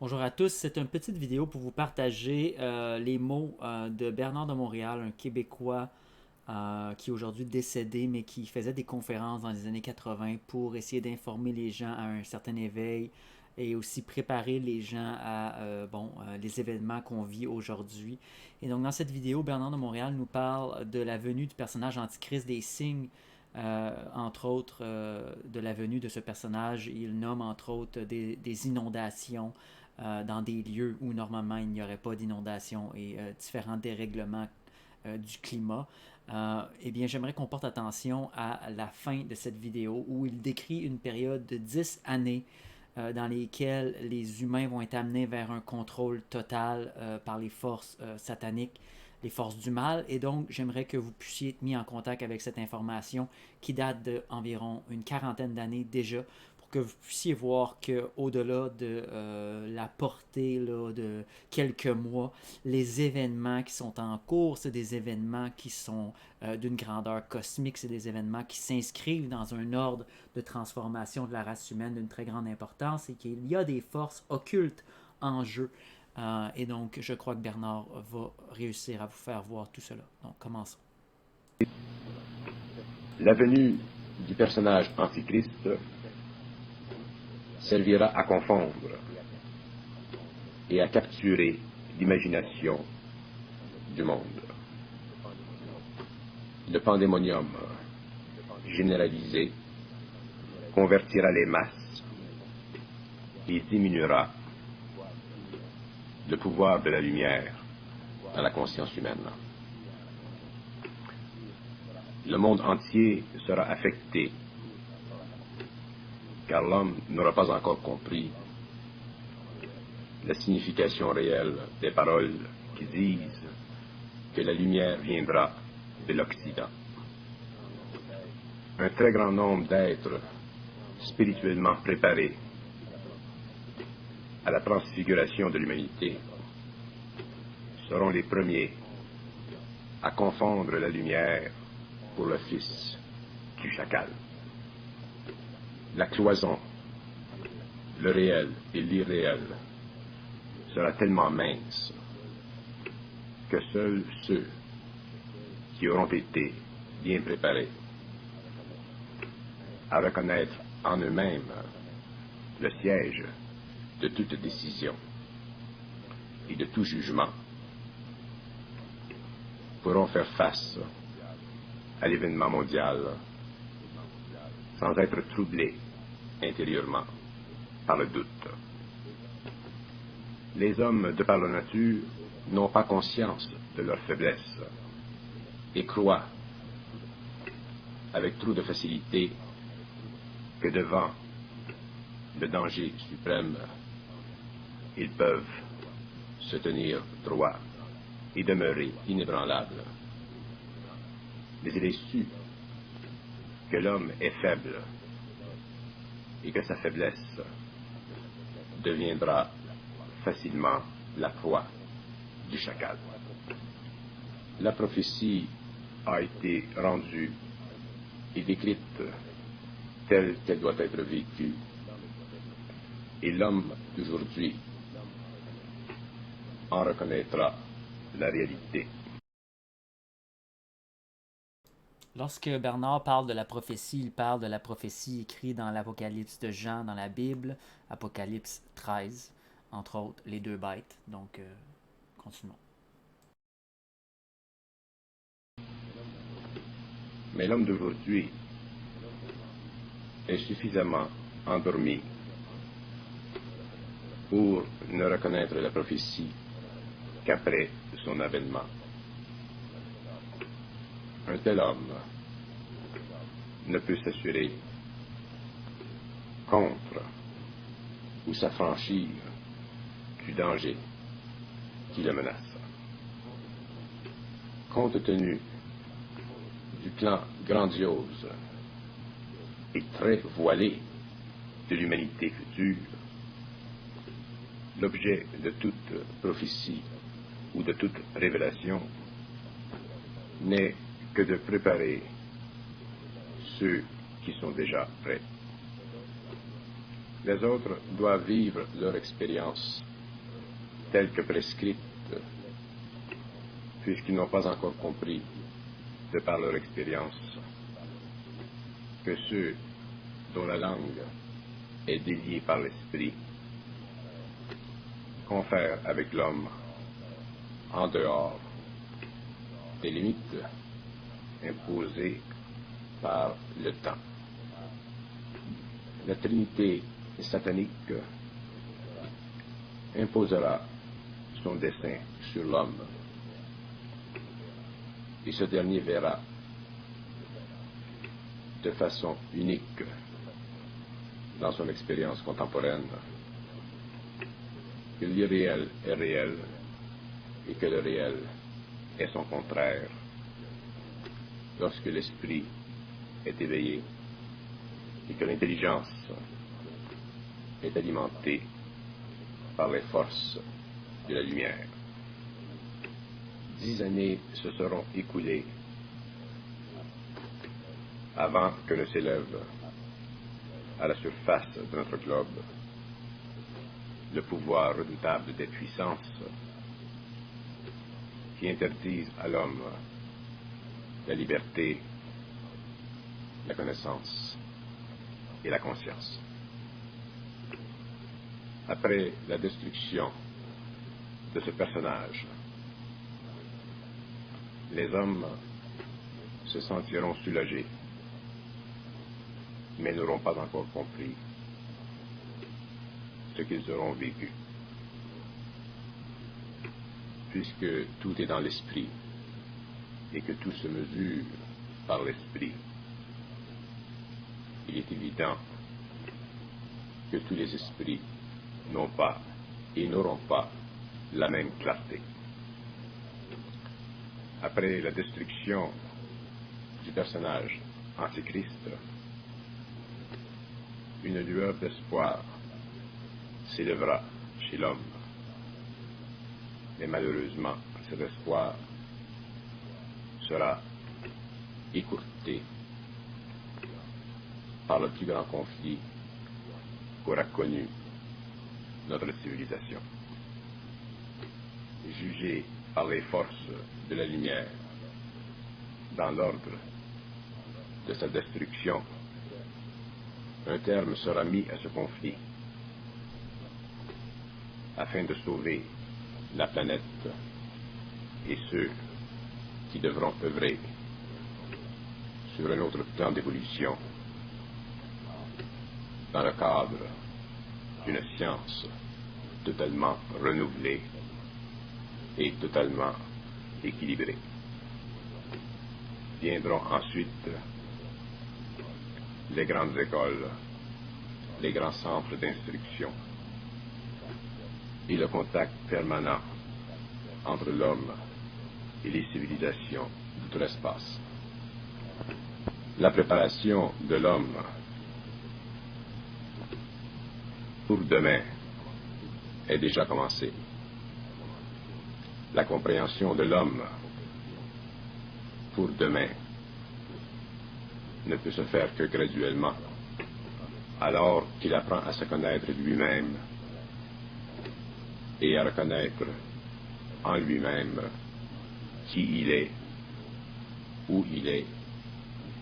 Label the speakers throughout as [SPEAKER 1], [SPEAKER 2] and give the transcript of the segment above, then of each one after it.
[SPEAKER 1] Bonjour à tous, c'est une petite vidéo pour vous partager les mots de Bernard de Montréal, un Québécois qui est aujourd'hui décédé, mais qui faisait des conférences dans les années 80 pour essayer d'informer les gens à un certain éveil et aussi préparer les gens à les événements qu'on vit aujourd'hui. Et donc dans cette vidéo, Bernard de Montréal nous parle de la venue du personnage antichrist, des signes entre autres, de la venue de ce personnage. Il nomme entre autres des inondations dans des lieux où normalement il n'y aurait pas d'inondations et différents dérèglements du climat. Eh bien, j'aimerais qu'on porte attention à la fin de cette vidéo où il décrit une période de 10 années dans lesquelles les humains vont être amenés vers un contrôle total par les forces sataniques, les forces du mal. Et donc, j'aimerais que vous puissiez être mis en contact avec cette information qui date d'environ une quarantaine d'années déjà, pour que vous puissiez voir qu'au-delà de la portée là, de quelques mois, les événements qui sont en cours, c'est des événements qui sont d'une grandeur cosmique, c'est des événements qui s'inscrivent dans un ordre de transformation de la race humaine d'une très grande importance et qu'il y a des forces occultes en jeu. Et donc, je crois que Bernard va réussir à vous faire voir tout cela. Donc, commençons.
[SPEAKER 2] La venue du personnage antichrist servira à confondre et à capturer l'imagination du monde. Le pandémonium généralisé convertira les masses et diminuera le pouvoir de la lumière dans la conscience humaine. Le monde entier sera affecté, car l'homme n'aura pas encore compris la signification réelle des paroles qui disent que la lumière viendra de l'Occident. Un très grand nombre d'êtres spirituellement préparés à la transfiguration de l'humanité seront les premiers à confondre la lumière pour le fils du chacal. La cloison, le réel et l'irréel sera tellement mince que seuls ceux qui auront été bien préparés à reconnaître en eux-mêmes le siège de toute décision et de tout jugement pourront faire face à l'événement mondial sans être troublés intérieurement par le doute. Les hommes, de par la nature, n'ont pas conscience de leur faiblesse et croient avec trop de facilité que devant le danger suprême, ils peuvent se tenir droit et demeurer inébranlables. Mais il est su que l'homme est faible et que sa faiblesse deviendra facilement la proie du chacal. La prophétie a été rendue et décrite telle qu'elle doit être vécue, et l'homme d'aujourd'hui en reconnaîtra la réalité.
[SPEAKER 1] Lorsque Bernard parle de la prophétie, il parle de la prophétie écrite dans l'Apocalypse de Jean dans la Bible, Apocalypse 13, entre autres les deux bêtes. Donc, continuons.
[SPEAKER 2] Mais l'homme d'aujourd'hui est suffisamment endormi pour ne reconnaître la prophétie qu'après son avènement. Un tel homme ne peut s'assurer contre ou s'affranchir du danger qui le menace. Compte tenu du plan grandiose et très voilé de l'humanité future, l'objet de toute prophétie ou de toute révélation n'est que de préparer ceux qui sont déjà prêts. Les autres doivent vivre leur expérience telle que prescrite, puisqu'ils n'ont pas encore compris, de par leur expérience, que ceux dont la langue est déliée par l'esprit confèrent avec l'homme en dehors des limites imposées par le temps. La Trinité satanique imposera son dessein sur l'homme, et ce dernier verra de façon unique dans son expérience contemporaine que l'irréel est réel et que le réel est son contraire lorsque l'esprit est éveillé et que l'intelligence est alimentée par les forces de la lumière. 10 années se seront écoulées avant que ne s'élève à la surface de notre globe le pouvoir redoutable des puissances qui interdisent à l'homme la liberté, la connaissance et la conscience. Après la destruction de ce personnage, les hommes se sentiront soulagés, mais n'auront pas encore compris ce qu'ils auront vécu. Puisque tout est dans l'esprit et que tout se mesure par l'esprit, il est évident que tous les esprits n'ont pas et n'auront pas la même clarté. Après la destruction du personnage antichrist, une lueur d'espoir s'élèvera chez l'homme. Mais malheureusement, cet espoir sera écourté par le plus grand conflit qu'aura connu notre civilisation. Jugé par les forces de la lumière dans l'ordre de sa destruction, un terme sera mis à ce conflit afin de sauver la planète et ceux qui devront œuvrer sur un autre plan d'évolution dans le cadre d'une science totalement renouvelée et totalement équilibrée. Viendront ensuite les grandes écoles, les grands centres d'instruction et le contact permanent entre l'homme et les civilisations de tout l'espace. La préparation de l'homme pour demain est déjà commencée. La compréhension de l'homme pour demain ne peut se faire que graduellement, alors qu'il apprend à se connaître lui-même et à reconnaître en lui-même qui il est, où il est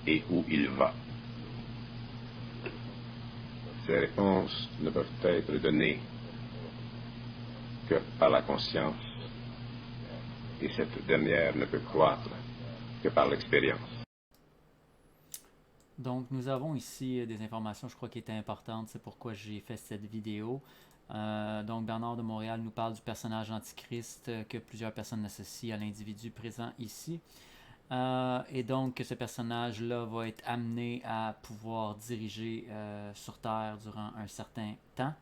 [SPEAKER 2] et où il va. Ces réponses ne peuvent être données que par la conscience, et cette dernière ne peut croître que par l'expérience.
[SPEAKER 1] Donc, nous avons ici des informations, je crois, qui étaient importantes. C'est pourquoi j'ai fait cette vidéo. Donc, Bernard de Montréal nous parle du personnage antichrist que plusieurs personnes associent à l'individu présent ici. Et donc, ce personnage-là va être amené à pouvoir diriger sur Terre durant un certain temps.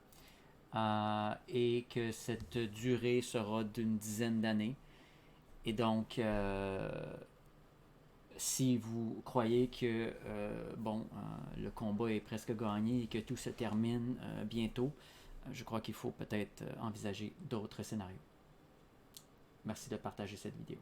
[SPEAKER 1] Et que cette durée sera d'une dizaine d'années. Et donc, si vous croyez que le combat est presque gagné et que tout se termine bientôt, je crois qu'il faut peut-être envisager d'autres scénarios. Merci de partager cette vidéo.